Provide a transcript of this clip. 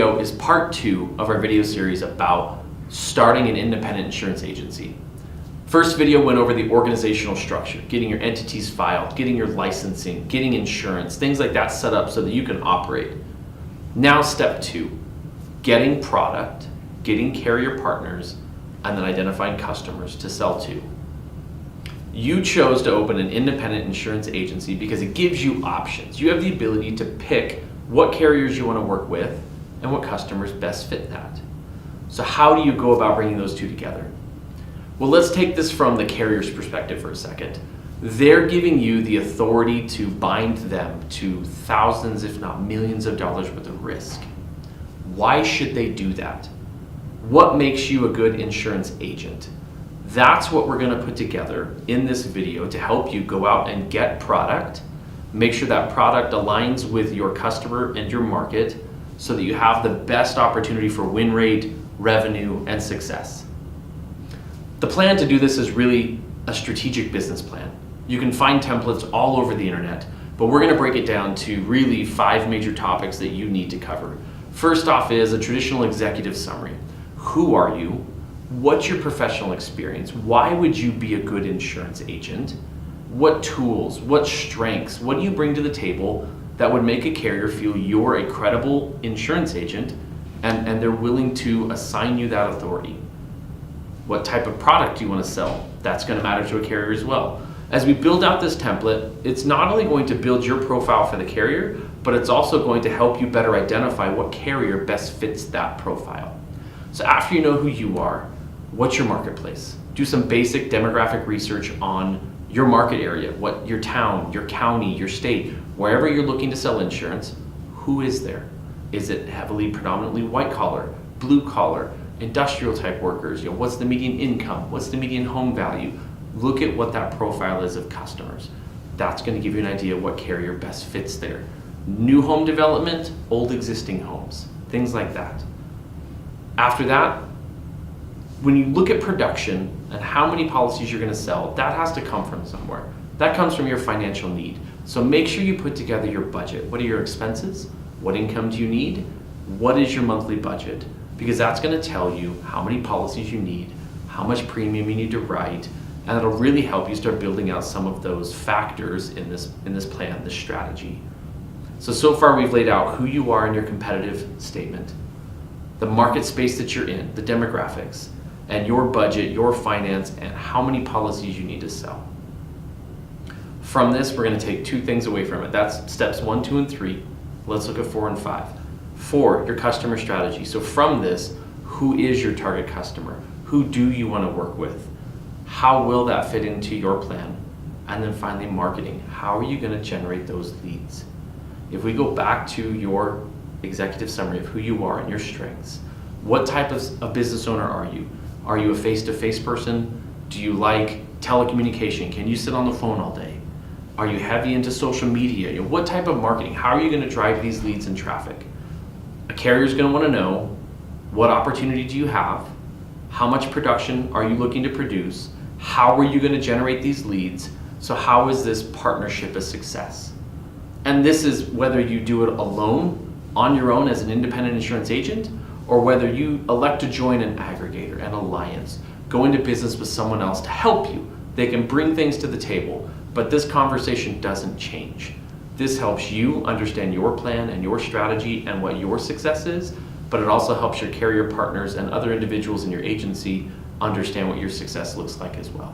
video is part 2 of our video series about starting an independent insurance agency. First video went over the organizational structure, getting your entities filed, getting your licensing, getting insurance, things like that set up so that you can operate. Now step 2, getting product, getting carrier partners, and then identifying customers to sell to. You chose to open an independent insurance agency because it gives you options. You have the ability to pick what carriers you want to work with and what customers best fit that. So how do you go about bringing those two together? Well, let's take this from the carrier's perspective for a second. They're giving you the authority to bind them to thousands, if not millions of dollars worth of risk. Why should they do that? What makes you a good insurance agent? That's what we're going to put together in this video to help you go out and get product, make sure that product aligns with your customer and your market so that you have the best opportunity for win rate, revenue, and success. The plan to do this is really a strategic business plan. You can find templates all over the internet, but we're going to break it down to really 5 major topics that you need to cover. First off is a traditional executive summary. Who are you? What's your professional experience? Why would you be a good insurance agent? What tools, what strengths, what do you bring to the table that would make a carrier feel you're a credible insurance agent and they're willing to assign you that authority? What type of product do you want to sell? That's going to matter to a carrier as well. As we build out this template, it's not only going to build your profile for the carrier, but it's also going to help you better identify what carrier best fits that profile. So after you know who you are, what's your marketplace? Do some basic demographic research on your market area, what your town, your county, your state, wherever you're looking to sell insurance, who is there? Is it heavily predominantly white collar, blue collar, industrial type workers? What's the median income? What's the median home value? Look at what that profile is of customers. That's going to give you an idea of what carrier best fits there. New home development, old existing homes, things like that. After that, when you look at production and how many policies you're going to sell, that has to come from somewhere. That comes from your financial need. So make sure you put together your budget. What are your expenses? What income do you need? What is your monthly budget? Because that's going to tell you how many policies you need, how much premium you need to write, and it'll really help you start building out some of those factors in this plan, this strategy. So far we've laid out who you are in your competitive statement, the market space that you're in, the demographics, and your budget, your finance, and how many policies you need to sell. From this, we're going to take 2 things away from it. That's steps 1, 2, and 3. Let's look at 4 and 5. 4, your customer strategy. So from this, who is your target customer? Who do you want to work with? How will that fit into your plan? And then finally, marketing. How are you going to generate those leads? If we go back to your executive summary of who you are and your strengths, what type of a business owner are you? Are you a face-to-face person? Do you like telecommunication? Can you sit on the phone all day? Are you heavy into social media? What type of marketing? How are you going to drive these leads and traffic? A carrier is going to want to know, what opportunity do you have? How much production are you looking to produce? How are you going to generate these leads? So how is this partnership a success? And this is whether you do it alone, on your own as an independent insurance agent, or whether you elect to join an aggregator, an alliance, go into business with someone else to help you. They can bring things to the table, but this conversation doesn't change. This helps you understand your plan and your strategy and what your success is, but it also helps your carrier partners and other individuals in your agency understand what your success looks like as well.